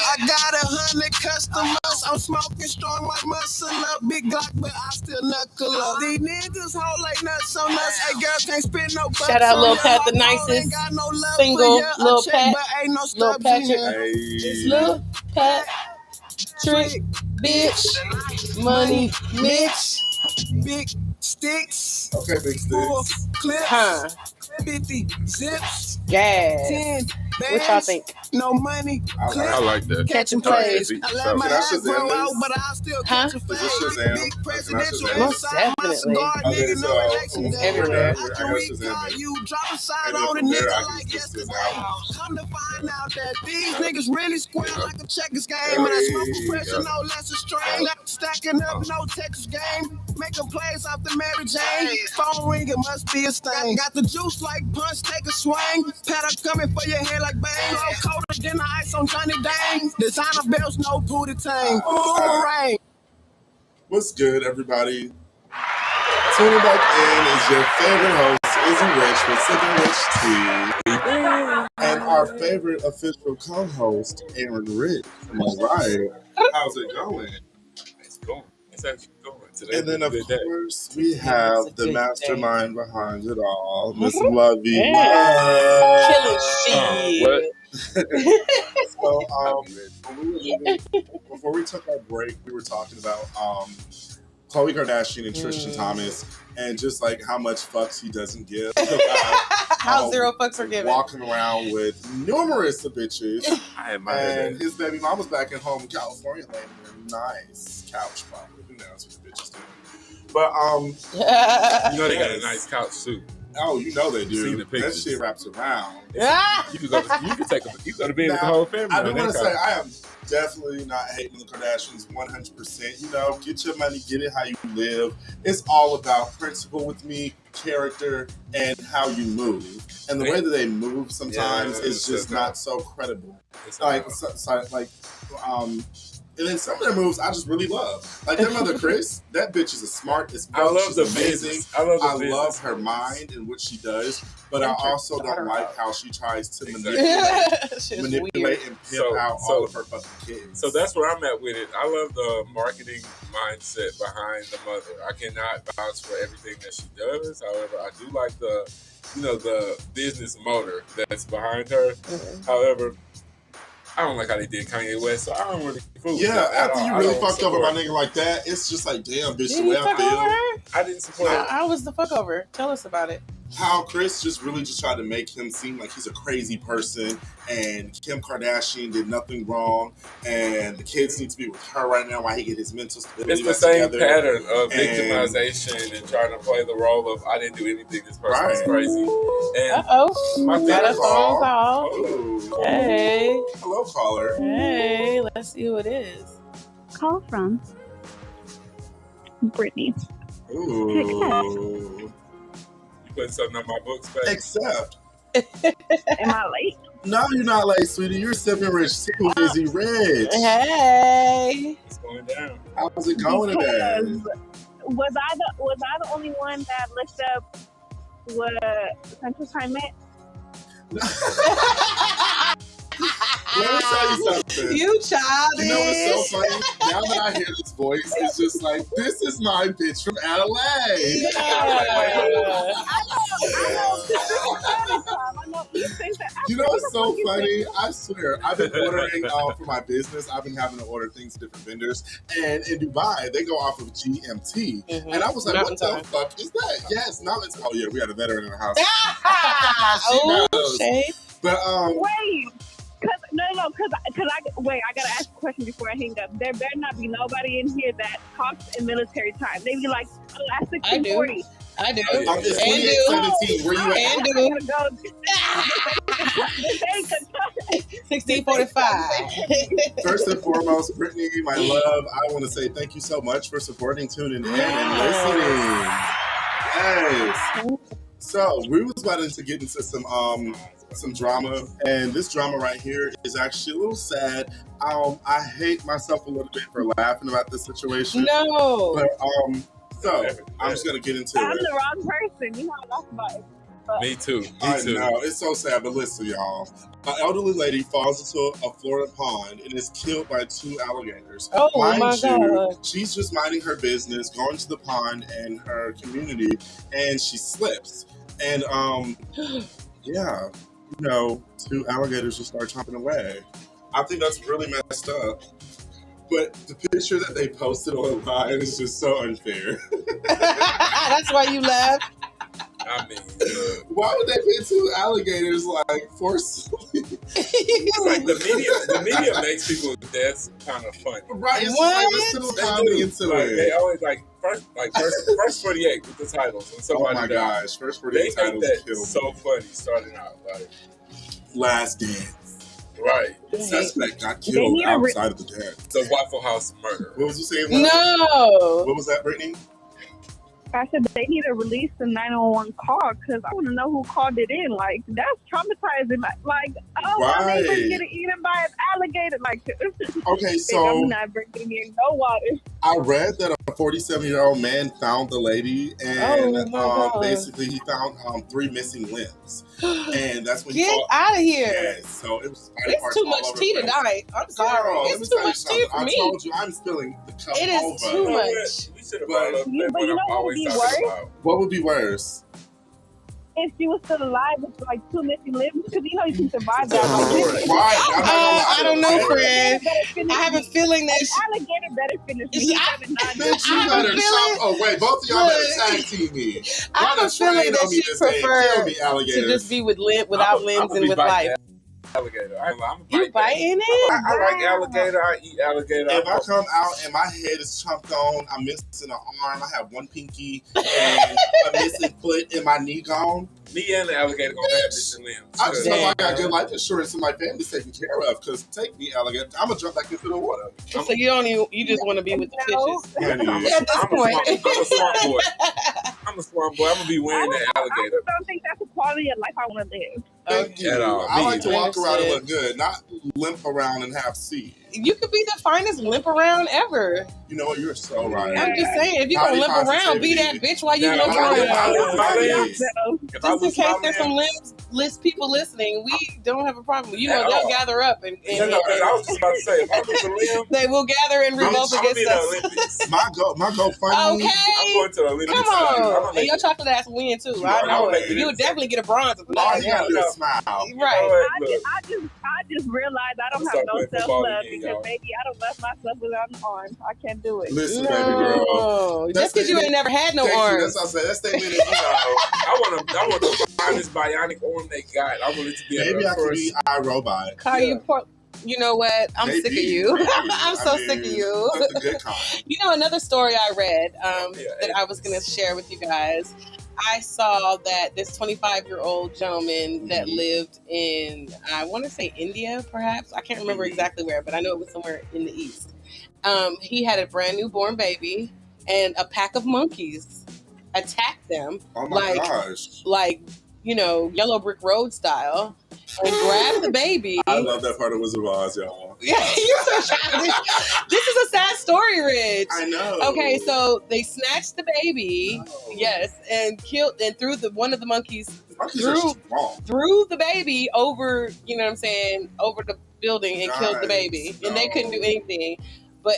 I got 100 customers. I'm smoking strong like muscle up. Big Glock, but I still knuckle up. These niggas hold like nuts on us. Hey, girl, can't spend no bucks. Shout out Lil Pat, the nicest single. Lil Pat, Lil Patrick, Lil Pat, Trick, bitch, money, Mitch, big sticks. Okay, big sticks. Clips. 50 zips. Gas. 10 bands. What y'all think? No money. I like that. Catching plays. I let my ass grow out, but I still catch a fade. Big presidential inside my cigar, nigga, no election day. Everywhere. I can recall you drop a side on a nigga like yesterday. Come to find out that these niggas really square like a checkers game. And I smoke for pressure, no less a strain. Stacking up, no Texas game. Making plays off the Mary Jane. Phone ringing must be a stain. Got the juice like punch, take a swing. Pat coming for your head like bang. So colder than the ice on Johnny Dang. Designer belts, no booty tang. Boomerang. What's good, everybody? Tuning back in is your favorite host, Izzy Rich with Sipping Rich Tea. And our favorite official co-host, Aaron Rich. Am I right? How's it going? It's going. It's actually going. Today and then, of course, we have the mastermind behind it all, Miss Lovey. Killing shit. So, before we took our break, we were talking about Khloe Kardashian and Tristan Thompson, and just like how much fucks he doesn't give. How zero fucks are given. Walking around with numerous bitches. I admire and his baby mama's back at home in California laying in a nice couch, probably. Who knows what the bitches do. But you know they got a nice couch too. Oh, you know they do. The that shit wraps around. You can go to bed with the whole family. I do want to say I am definitely not hating the Kardashians 100%. You know, get your money, get it how you live. It's all about principle with me, character, and how you move. And the way that they move sometimes is just not so credible. And then some of their moves I just really love. Like their mother, Kris, that bitch is smart as fuck. I love She's the amazing. business. I love her mind and what she does, but I also don't like how she tries to manipulate and pimp out all of her fucking kids. So that's where I'm at with it. I love the marketing mindset behind the mother. I cannot vouch for everything that she does. However, I do like the business motor that's behind her. However, I don't like how they did Kanye West, so I don't really fool with that after you really fucked over my nigga like that, it's just like, damn, bitch, the way I feel. I didn't support it. How was the fuck over? Tell us about it. How Kris just really tried to make him seem like he's a crazy person, and Kim Kardashian did nothing wrong, and the kids need to be with her right now while he get his mental stability. It's the same pattern of victimization and trying to play the role of I didn't do anything. This person is crazy. And my got a phone call. Oh. Hey. Hello, caller. Hey, let's see who it is. Call from Brittany. Ooh. Put something on my books, babe. Except. Am I late? No, you're not late, sweetie. You're Sipping Rich too, Izzy Rich. Hey. It's going down. How's it going today? Was I the only one that looked up what Central Time meant? Let me tell you something. You childish. You know what's so funny? Now that I hear this voice, it's just like, this is my bitch from LA. You know what's so funny? I swear, I've been ordering for my business. I've been having to order things to different vendors. And in Dubai, they go off of GMT. Mm-hmm. And I was like, what the fuck is that? Yes, it's oh yeah, we had a veteran in the house. She knows. Okay. But wait. I gotta ask a question before I hang up. There better not be nobody in here that talks in military time. They be like, that's 1640. I do. It's 28:17. Where you at? 16:45. First and foremost, Brittany, my love, I want to say thank you so much for supporting, tuning in, and listening. Yes. So we was about to get into some drama, and this drama right here is actually a little sad. I hate myself a little bit for laughing about this situation. No. But so I'm just gonna get into I'm it. the wrong person. You know I laugh about it. Me too. I know. It's so sad, but listen, y'all. An elderly lady falls into a Florida pond and is killed by 2 alligators. Oh, Mind my you, God. she's just minding her business, going to the pond in her community, and she slips. And, yeah, 2 alligators just start chomping away. I think that's really messed up. But the picture that they posted online is just so unfair. That's why you laugh. I mean, why would they put 2 alligators forcibly? like the media makes people's deaths kind of funny. Right, it's What? just like a little comedy into Like, it. they always first 48 with the titles. And Oh my gosh, first 48 they make titles that killed so me. funny starting out. Like, Last Dance. right. The suspect got They killed need a outside of the dance. The Waffle House murder. What was you saying? No. What was that, Brittany? I said they need to release the 911 call because I want to know who called it in. Like, that's traumatizing. Like, oh, my Right. neighbor's getting eaten by an alligator. Like, Okay, so I'm not drinking in no water. I read that a 47-year-old man found the lady, and Oh, my God. basically he found 3 missing limbs, and that's when he Get called. out of here. Yes, so it was body parts It's too all much over tea the place. tonight. I'm sorry. Girl, let me It's tell too you much tea something. for I me. told you I'm spilling the cup It is over. too much. We should have But- brought up Yeah, that but what you know I'm what would always be talking worse? about. What would be worse? If she was still alive with like 2 missing limbs, because you know you can survive that. Like, Right, I'm not gonna lie. I don't know, Okay. Fred. better finish I have a me. feeling that Alligator better finish me. He better not. Bitch, you I have a better feeling- chop. Oh wait, both of y'all better Look, tag team me. I have Run a feeling train that on me she this day. prefer Kill me, to alligators. just be without limbs and with life. Alligator. I'm You biting it? I like alligator. I eat alligator. If I come out and my head is chomped on, I'm missing an arm, I have 1 pinky, and a missing foot, and my knee gone. Me and the alligator gonna have missing limbs. I just Damn. know I got good life insurance and my family's taken care of. Because take me, alligator, I'm gonna jump back into the water. So you just want to be with the No. fishes. Honey, At this point. I'm a swamp boy. I'm a swamp boy. I'm gonna be wearing that I alligator. just don't think that's the quality of life I want to live. thank you. At all. I Me like to either. walk around and look good, not limp around and have seed. You could be the finest limp around ever. You know what? You're so right. I'm just saying, if you Body gonna limp around, be that positivity. bitch while you Now, limp if I live- I around. live my limbs. So, If I Just in lose case my there's some limbs, list people listening, we don't have a problem. You know, At they'll all. gather up and I was just about to say, if I lose a limb, they will gather and I'm revolt gonna be in against the us. Olympics. My GoFundMe. I'm Okay. going to the Olympics. Come I'm on. gonna And make your it. chocolate ass will win too. I Right. know I'll make it. it You in would definitely get a bronze. All you gotta do Yeah. is smile. You know Right. what? Look, I just realized I don't I'm have gonna no start playing self football love again, because y'all. baby, I don't love myself without an arm. I can't do it. Listen, baby girl. No, That's just because you the- ain't never had no Thank you. arms. That's what I said. That statement is, I want to find this bionic arm they got. I want it to be able maybe to I could crush. be iRobot. Call you poor. You know what? I'm sick of Maybe, you. maybe. I'm so sick of you. That's the good kind. You know, another story I read Yeah, that I was going to share with you guys. I saw that this 25-year-old gentleman that lived in, I want to say India, perhaps. I can't remember exactly where, but I know it was somewhere in the East. He had a brand newborn baby, and a pack of monkeys attacked them, Oh my Like- gosh. like, you know, Yellow Brick Road style, and grabbed the baby. I love that part of Wizard of Oz, y'all. Yeah, you're so childish. This is a sad story, Rich. I know. Okay, so they snatched the baby, No. yes, and killed and threw one of the monkeys Monkeys are strong. threw the baby over, you know what I'm saying, over the building and killed the Nice. baby, and they couldn't do anything. But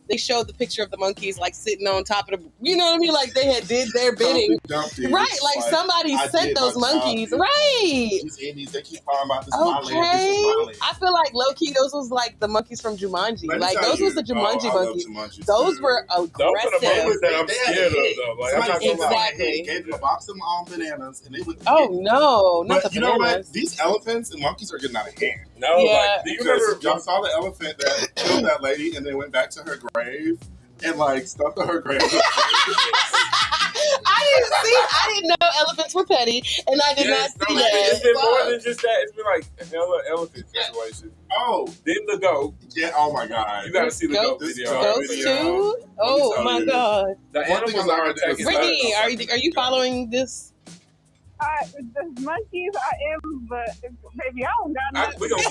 they showed the picture of the monkeys like sitting on top of the, you know what I mean, like they had did their bidding. Dumpty. Right, It's like somebody I sent did those my job, monkeys. dude. Right. These Indies, they keep talking about this Molly, this Okay. is Molly. I feel like low key those was like the monkeys from Jumanji. Let me Like tell those you. was the Jumanji I love monkeys. Jumanji Those too. were Those are the aggressive. moments that I'm They had scared a of, hit. though. Like, I'm Somebody not gave gonna lie. Exactly. Gave them a box of bananas, and they would. Oh no, not But the you know what? bananas. These elephants and monkeys are getting out of hand. No, Yeah. like, do you Because remember? y'all saw the elephant that killed that lady, and then went back to her grave and like stuffed her grave. I didn't know elephants were petty, and I did Yes, not see no, that. it's been more than just that. It's been like a hella elephant situation. Oh, Then the goat. yeah. Oh my God. You gotta see the goat This video. goat Ghosts video. too? Oh tell my you. god! The One thing animals I are learned attacking. is- Brittany, are you following this? The monkeys, I am, but baby, I don't got nothing. We gotta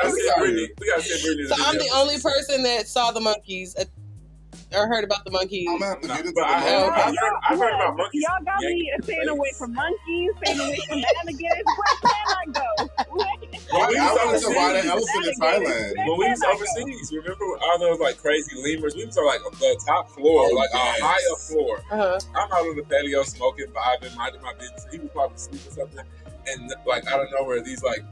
send Brittany. We gotta send Brittany. So I'm the only person that saw the monkeys or heard about the monkeys. I'm gonna have to get into But the I've heard about monkeys. Y'all got me staying away from monkeys, staying away from alligators. Where can I go? I went to White Elephant in Thailand. When we was overseas, remember all those like crazy lemurs? We was on like the top floor, like a higher floor. I'm out on the patio smoking, vibing, minding my business. He was probably asleep or something, and like out of nowhere, these like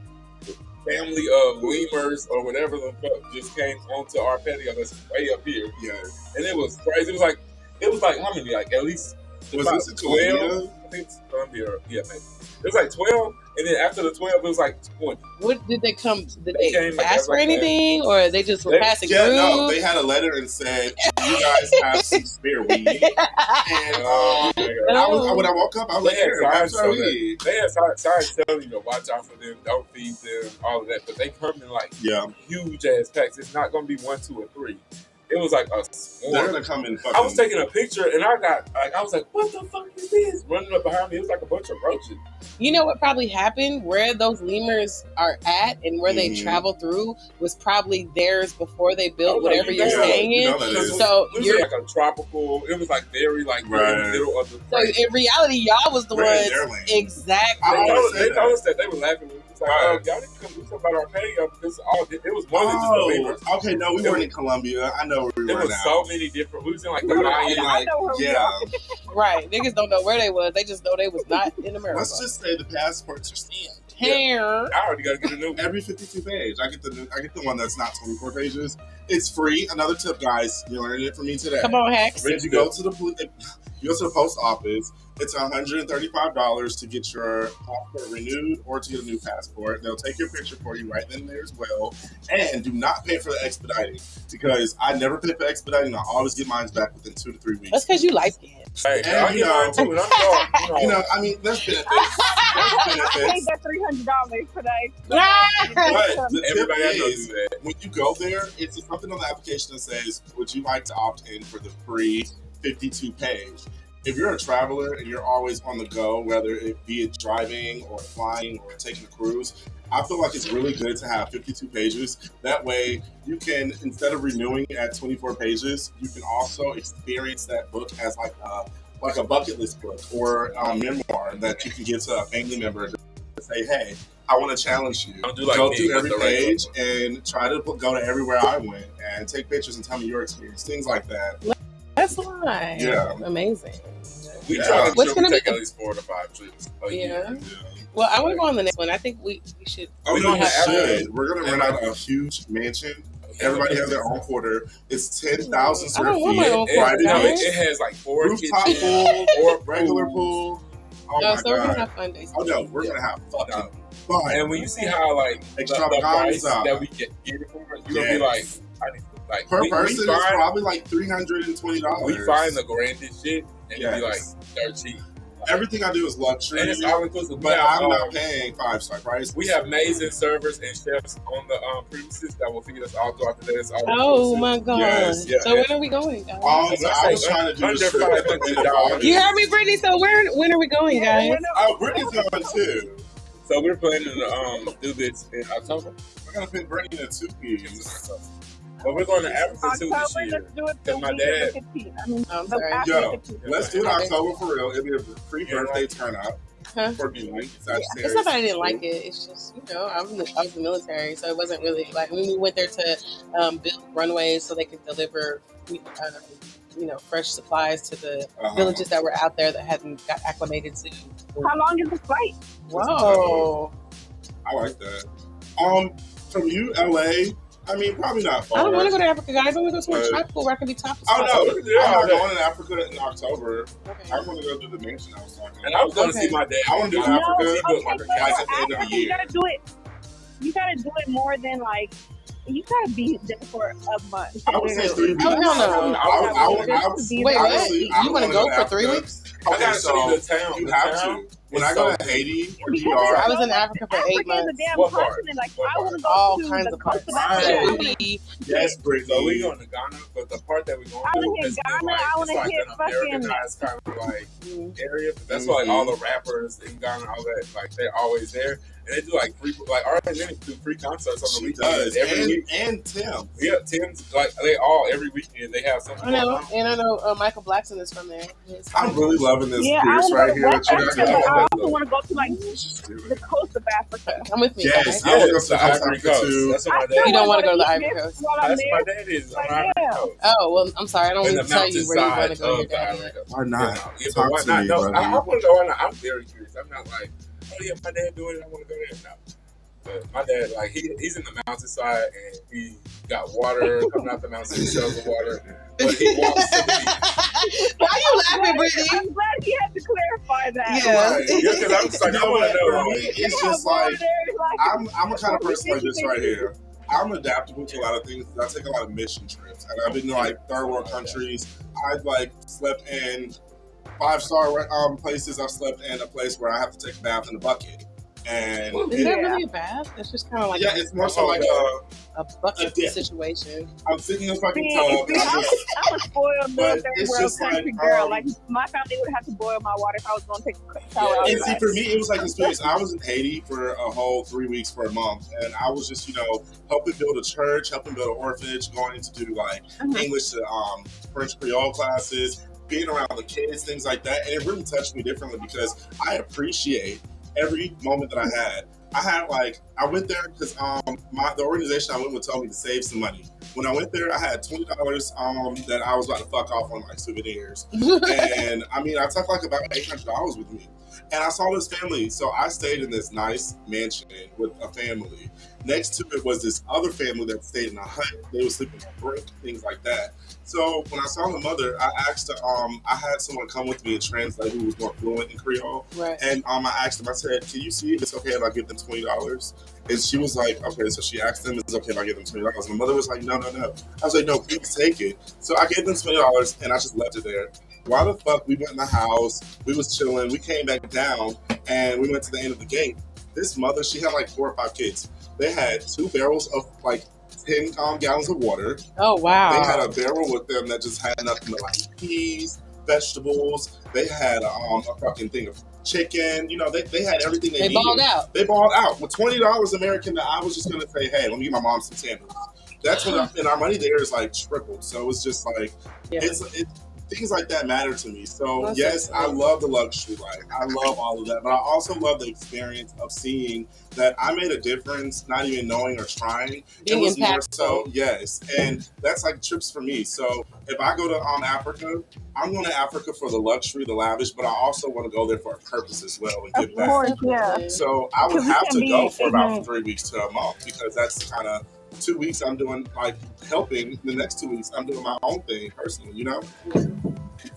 family of lemurs or whatever the fuck just came onto our patio that's way up here. Yeah, and it was crazy. It was like how many? Like at least was about this in Colombia? I think it's Colombia. Yeah, maybe. It was like 12, and then after the 12, it was like 20. What did they come? Did they came ask for anything, or they just were passing Yeah, through? no, they had a letter and said, "You guys have some spare weed." And when I woke up, I was like, they had signs telling you to watch out for them, don't feed them, all of that. But they come in like huge ass packs. It's not gonna be 1, 2, or 3. It was like a swarm. They're gonna come in. I was taking a picture and I was like, what the fuck is this? Running up behind me, it was like a bunch of roaches. You know what probably happened? Where those lemurs are at and where they travel through was probably theirs before they built whatever you're staying in. So you're like a tropical. It was like very like in the middle of the. So in reality, y'all was the ones exactly. They told us that they were laughing. Like, y'all didn't come do something about our patio because it was more than just the lemurs. Okay, no, we weren't in Colombia. I know where we were. There was so many different. We was in like the Mayan, right. Niggas don't know where they was. They just know they was not in America. Let's just say the passports are stamped. Here, I already gotta get a new one. Every 52 page. I get the one that's not 24 pages. It's free. Another tip, guys. You learned it from me today. Come on, Hex. If you go to the post office, it's $135 to get your passport renewed or to get a new passport. They'll take your picture for you right then and there as well. And do not pay for the expediting because I never pay for expediting. I always get mine back within 2 to 3 weeks. That's because you like it. Hey, I get mine too, and I'm going. I mean, there's benefits. I paid that $300 for that. But the everybody tip is, when you go there, it's something on the application that says, would you like to opt in for the free 52 page? If you're a traveler and you're always on the go, whether it be it driving or flying or taking a cruise, I feel like it's really good to have 52 pages. That way you can, instead of renewing at 24 pages, you can also experience that book as like a bucket list book or a memoir that you can give to a family member to say, hey, I want to challenge you. Go through every page and try to go to everywhere I went and take pictures and tell me your experience, things like that. That's why. Yeah. Amazing. We try to take at least 4 to 5 trips a year. Well, I want to go on the next one. I think we should. Oh, we should. We're going to rent out a huge mansion. Everybody has their own quarter. It's 10,000 square feet. It has like 4 rooftop kitchens, pool or regular pool. Oh my so we're God. going to have fun days. Oh no, we're going to have fucking fun. And when you see how like the price that we get it for, you're going to be like, like per person is probably like $320. We find the grandest shit and be like dirt cheap. Everything I do is luxury, and it's all inclusive. But I'm not paying 5-star prices. We have amazing servers and chefs on the premises that will feed us all throughout the day. It's all oh my God! Yes, so when are we going, guys? I was trying to do this $500. You heard me, Brittany. So when are we going, guys? Oh, Brittany's going too. So we're planning to do this in October. We're gonna put Brittany in 2 weeks. But we're going to Africa too this year. Let's do it Because my dad. Let's do it October for real. It'll be a pre-birthday turn up for me. It's not that I didn't like it. It's just, I was the military, so it wasn't really like when we went there to build runways so they could deliver, fresh supplies to the villages that were out there that hadn't got acclimated to. How long is the flight? Whoa. I like that. From you, LA. I mean, probably not far. I don't want to go to Africa, guys. I want to go somewhere tropical where I can be topless. Oh, no. I'm not going to Africa in October. Okay. I want to go to the mansion I was talking about. And I was going to see my dad. I want to do Africa. Guys, at the end of the year. You got to do it more than, like, you got to be there for a month. I would say 3 weeks. Oh, no. Wait, what? You want to go for 3 weeks? Okay, so you have to. When I go to Haiti or DR, I was in Africa for 8 months. What part? I want to go all to kinds the of parts. Yes, Brittany. So we're going to Ghana, but the part that we're going to do is like an Americanized kind of like area. That's why like all the rappers in Ghana, all that, like they're always there. And they do like free, like R&B do free concerts on the She weekend does. every week. And Tim. Yeah, Tim's like they all every weekend they have something. I know, and I know Michael Blackson is from there. I'm really loving this Yeah, I Pierce want right to here go to that you West guys Africa, but I got. also want to go to like the coast of Africa. I'm with me. Yes, guys. I want to go Yes, to the the Coast Ivory Africa Coast. too. That's what my I dad. still You don't want to go to the Egypt Ivory Coast. while I'm That's there. my dad is on Like, Ivory yeah. Coast. Oh well, I'm sorry. I don't In need the to tell you where you want mountainside to go. Your of the dad Ivory is. Coast. Why not? Yeah, but Talk why to not? me, No, brother. I want to go. Why not? I'm very curious. I'm not like, oh yeah, my dad doing it. I want to go there. No. But my dad, like, he's in the mountainside and he got water coming out the mountain, cells of water. But he walks to the beach. Why are you laughing, Brittany? I'm glad he had to clarify that. Yeah. Right. Yeah, because I'm just like, I want to For know. me, Like, it's They just have like water, I'm a kind of person like this right here. I'm adaptable to a lot of things. I take a lot of mission trips, and I've been to like third world countries. I've like slept in 5-star places. I've slept in a place where I have to take a bath in a bucket. And Is that really a bath? It's just kind of like yeah, it's more so like a bucket a dip. situation. I'm sitting in a fucking See, tub. And I'm a spoiled But little third it's world just country like, girl. Like my family would have to boil my water if I was going to take a shower. and see, outside. for me, it was like an experience. I was in Haiti for a whole 3 weeks for a month, and I was just, helping build a church, helping build an orphanage, going to do like English to French Creole classes, being around the kids, things like that, and it really touched me differently because I appreciate every moment that I had. I went there because the organization I went with told me to save some money. When I went there, I had $20 that I was about to fuck off on like souvenirs, and I mean, I took like about $800 with me. And I saw this family, so I stayed in this nice mansion with a family. Next to it was this other family that stayed in a hut. They were sleeping on brick, things like that. So when I saw the mother, I asked her, I had someone come with me and translate who was more fluent in Creole. Right. And I asked them, I said, can you see if it's okay if I give them $20? And she was like, okay. So she asked them, is it okay if I give them $20? My mother was like, no. I was like, no, please take it. So I gave them $20 and I just left it there. Why the fuck? We went in the house, we was chilling, we came back down and we went to the end of the gate. This mother, she had like 4 or 5 kids. They had 2 barrels of like 10 gallons of water. Oh, wow. They had a barrel with them that just had nothing but like peas, vegetables. They had a fucking thing of chicken. They had everything they needed. Balled out. They balled out. With $20 American, that I was just going to say, hey, let me get my mom some sandals. That's what, and our money there is like tripled. So it's just like, things like that matter to me. So yes, I love the luxury life. I love all of that, but I also love the experience of seeing that I made a difference, not even knowing or trying. Being it was impactful. more so, yes, and that's like trips for me. So if I go to Africa, I'm going to Africa for the luxury, the lavish, but I also want to go there for a purpose as well and give Of back. course, yeah. So I would Because we have can to go be for about ignorant. 3 weeks to a month because that's kind of 2 weeks I'm doing like helping. The next 2 weeks I'm doing my own thing personally,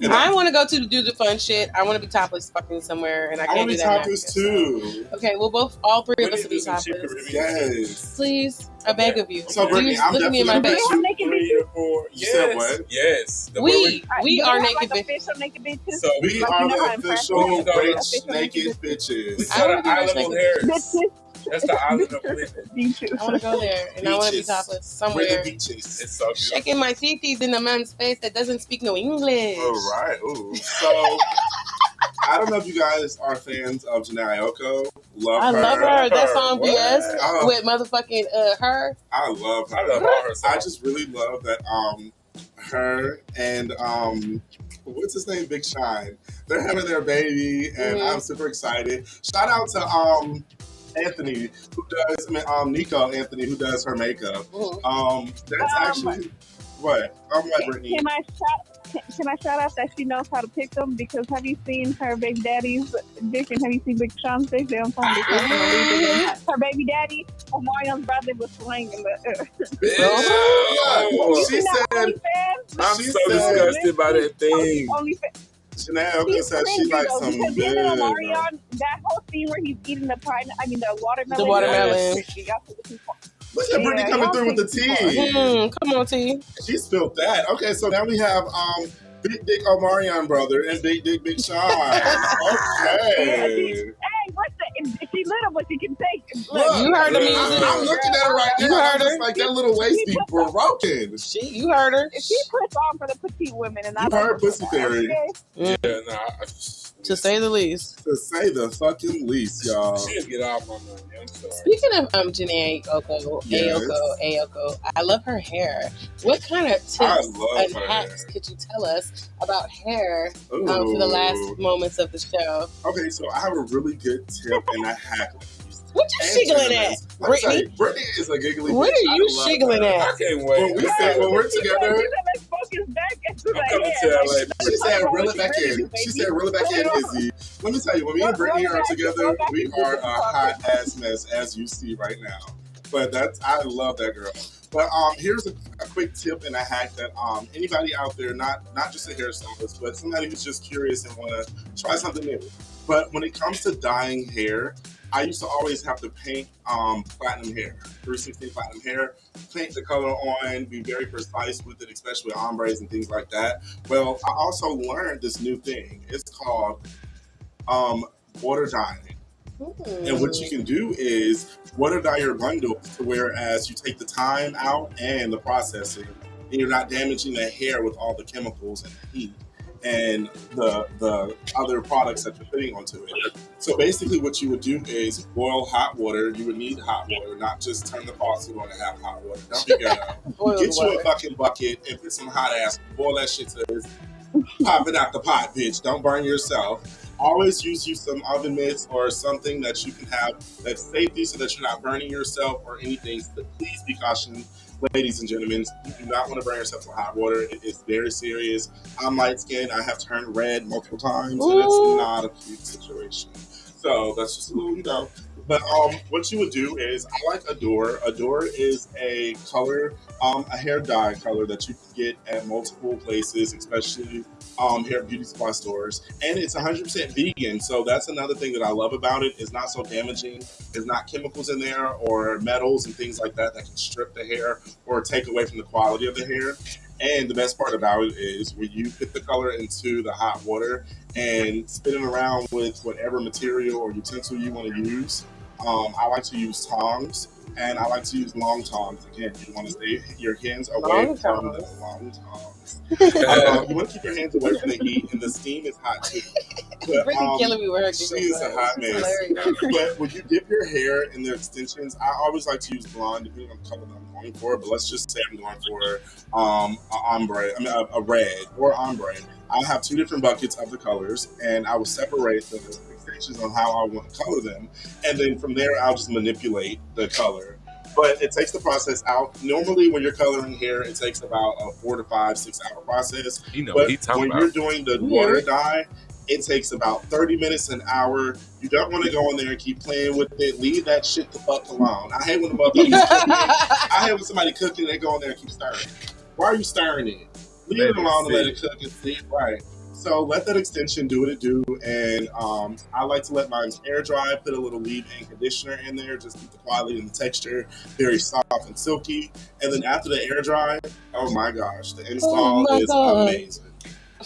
And I want to go to do the fun shit. I want to be topless fucking somewhere, and I I can't want do to that. be in topless Africa, too. so. Okay, well, all 3 of We us need will to be do some shit topless. Yes. Please, I beg of you. So, Brittany, Please I'm look at me in my definitely face. gonna naked 3 bitches? or 4. You said what? Yes. We are naked like bitches. official naked bitches. So We Like, are you know how the in France official we have rich official naked we bitches. I got wanna an be rich island of naked Harris. bitches. That's the island of women. Me too. I want to go there, and I want to be Beaches. topless We're the somewhere. beaches. It's so beautiful. Shaking my titties in a man's face that doesn't speak no English. All right. Ooh. So, I don't know if you guys are fans of Janae Aiko. I love her. That song What? BS Oh. with motherfucking her. I love her. I love all her songs. I just really love that her and what's his name? Big Shine. They're having their baby and I'm super excited. Shout out to Anthony who does Nico Anthony who does her makeup. That's actually what? I'm like Brittany. Can I shout out that she knows how to pick them? Because have you seen her baby daddy's dick and have you seen Big Sean's dick? They don't find it. Her baby daddy, Omarion's brother, was swinging the. She said, I'm She so said- disgusted by that thing. Janae Aiko said she likes some because good. him and Omarion, that whole scene where he's eating the watermelon. The watermelon. Look at Brittany coming through with the tea. Come on, T. She spilled that. Okay, so now we have Big Dick Omarion brother and Big Dick Big Sean. Okay. Hey, she little, but she can take it. Look, You heard the music. I'm looking at her right now. You heard her. It's like that little waist be broken. You heard her. She puts on for the petite women, and I You like heard it. Pussy Theory. Okay. Yeah, nah. To say the least. To say the fucking least, y'all. She'll get off my money. I'm sorry. Speaking of Janae Aoko, I love her hair. What kind of tips and hacks could you tell us about hair for the last moments of the show? Okay, so I have a really good tip and a hack. What you shiggling at, Brittany? Brittany is a giggly bitch. What are you shiggling at? I can't wait. When we're together, she said reel it back in. She said reel it back in, Izzy. Let me tell you, when me and Brittany are together, we are a hot ass mess, as you see right now. But I love that girl. But here's a quick tip and a hack that anybody out there, not just a hairstylist, but somebody who's just curious and want to try something new. But when it comes to dyeing hair, I used to always have to paint platinum hair, 360 platinum hair, paint the color on, be very precise with it, especially with ombres and things like that. Well, I also learned this new thing. It's called water dyeing. And what you can do is water dye your bundles to whereas you take the time out and the processing, and you're not damaging the hair with all the chemicals and the heat and the other products that you're putting onto it. So basically what you would do is boil hot water. You would need hot water, not just turn the faucet on and have hot water. Don't be ghetto. Get you a fucking bucket and put some hot ass, boil that shit to this, pop it out the pot, bitch. Don't burn yourself. Always use you some oven mitts or something that you can have that's safety so that you're not burning yourself or anything. So please be cautious. Ladies and gentlemen, you do not want to burn yourself with hot water. It is very serious. I'm light skinned. I have turned red multiple times, and it's not a cute situation. So that's just a little, But what you would do is, I like Adore. Adore is a color, a hair dye color that you can get at multiple places, especially hair beauty supply stores. And it's 100% vegan. So that's another thing that I love about it. It's not so damaging. There's not chemicals in there or metals and things like that that can strip the hair or take away from the quality of the hair. And the best part about it is when you put the color into the hot water and spin it around with whatever material or utensil you want to use. I like to use tongs, and I like to use long tongs. Again, you want to stay your hands away from the long tongs. You want to keep your hands away from the heat, and the steam is hot too. But, killing me with her she is a hot mess. But when you dip your hair in the extensions, I always like to use blonde, depending on the color that I'm going for. But let's just say I'm going for a red or ombre. I'll have two different buckets of the colors, and I will separate the extensions on how I want to color them, and then from there I'll just manipulate the color. But it takes the process out. Normally, when you're coloring hair, it takes about a 4 to 5, 6 hour process. But when you're doing the water dye, it takes about 30 minutes, an hour. You don't want to go in there and keep playing with it. Leave that shit the fuck alone. I hate when the motherfuckers cooking. I hate when somebody cooking and they go in there and keep stirring. Why are you stirring it? Leave it alone and let it cook and see. Right. So let that extension do what it do, and I like to let mine air dry, put a little leave-in conditioner in there, just keep the quality and the texture very soft and silky. And then after the air dry, oh my gosh, the install is amazing.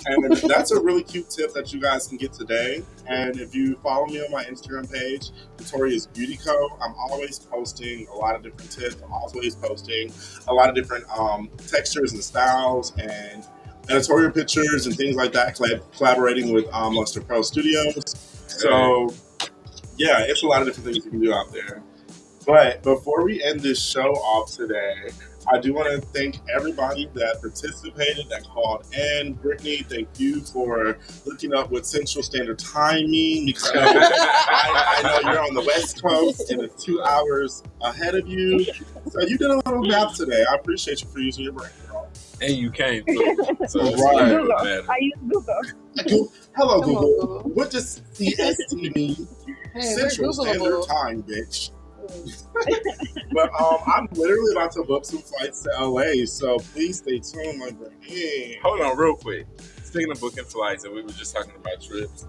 And that's a really cute tip that you guys can get today. And if you follow me on my Instagram page, Victoria's Beauty Co., I'm always posting a lot of different tips. I'm always posting a lot of different textures and styles and editorial pictures and things like that, collaborating with Luster Pro Studios. So, yeah, it's a lot of different things you can do out there. But before we end this show off today, I do want to thank everybody that participated, that called in. Brittany, thank you for looking up what Central Standard Time means, because I know you're on the West Coast and it's 2 hours ahead of you. So you did a little math today. I appreciate you for using your brain, girl. And you came through. So right. I use Google. Hello, Google. What does CST mean? Central Standard Time, bitch. But I'm literally about to book some flights to LA, so please stay tuned, my friend. Hey. Hold on, real quick. Speaking of booking flights, and we were just talking about trips.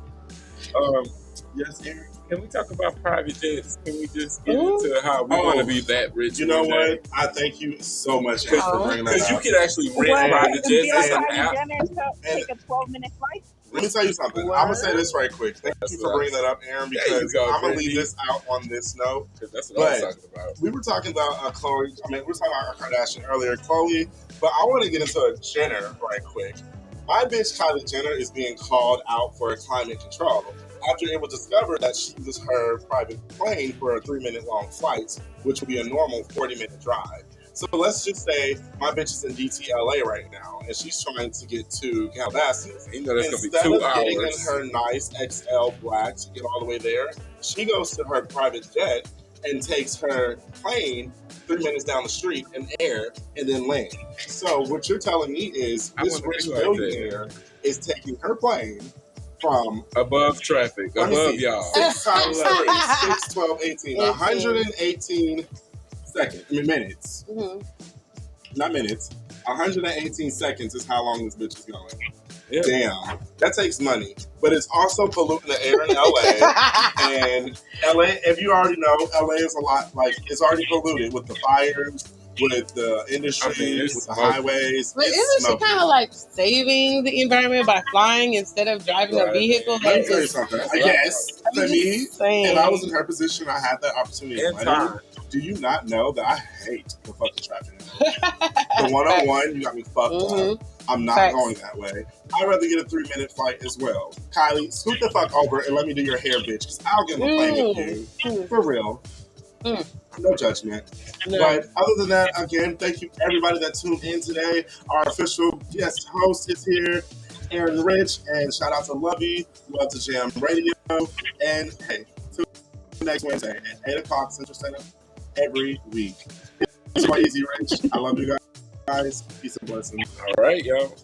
Yes, Aaron. Can we talk about private jets? Can we just get into how we want to be that rich? You know what? I thank you so much for bringing that up. Because you can actually rent private jets and take a 12-minute flight. Let me tell you something. I'm going to say this right quick. Thank you for bringing that up, Aaron, because I'm going to leave this out on this note. That's what I was talking about. We were talking about Khloe. I mean, we were talking about Kardashian earlier, Khloe, but I want to get into a Jenner right quick. My bitch Kylie Jenner is being called out for climate control after it was discovered that she uses her private plane for a 3-minute long flight, which would be a normal 40-minute drive. So let's just say my bitch is in DTLA right now, and she's trying to get to Calabasas. You know that's gonna be Instead 2 of hours. getting in her nice XL black to get all the way there, she goes to her private jet and takes her plane 3 minutes down the street in air and then land. So what you're telling me is I this wanna rich be like billionaire is taking her plane from above traffic, above y'all. 6 times 3, 6, 12, 18, 118 seconds. I mean minutes. Mhm. Not minutes. 118 seconds is how long this bitch is going. Yeah. Damn. That takes money. But it's also polluting the air in LA. And LA, if you already know, LA is a lot, like, it's already polluted with the fires, with the industry, it's with the smoky. highways. But It's isn't she smoky. kind of like saving the environment by flying instead of driving a Right. vehicle? Let me That tell you just, something. I guess, to I'm me, just saying. if I was in her position, I had that opportunity. And Money, time. do you not know that I hate the fucking traffic? The one-on-one, you got me fucked up. I'm not Facts. going that way. I'd rather get a 3-minute flight as well. Kylie, scoot the fuck over and let me do your hair, bitch, because I'll get on a plane with you. For real. No judgment. No. But other than that, again, thank you everybody that tuned in today. Our official guest host is here, Aaron Rich, and shout out to Lovey, Love to Jam Radio. And hey, tune in next Wednesday at 8 o'clock Central Standard every week. It's my Easy Rich. I love you guys. Peace and blessings. All right, y'all.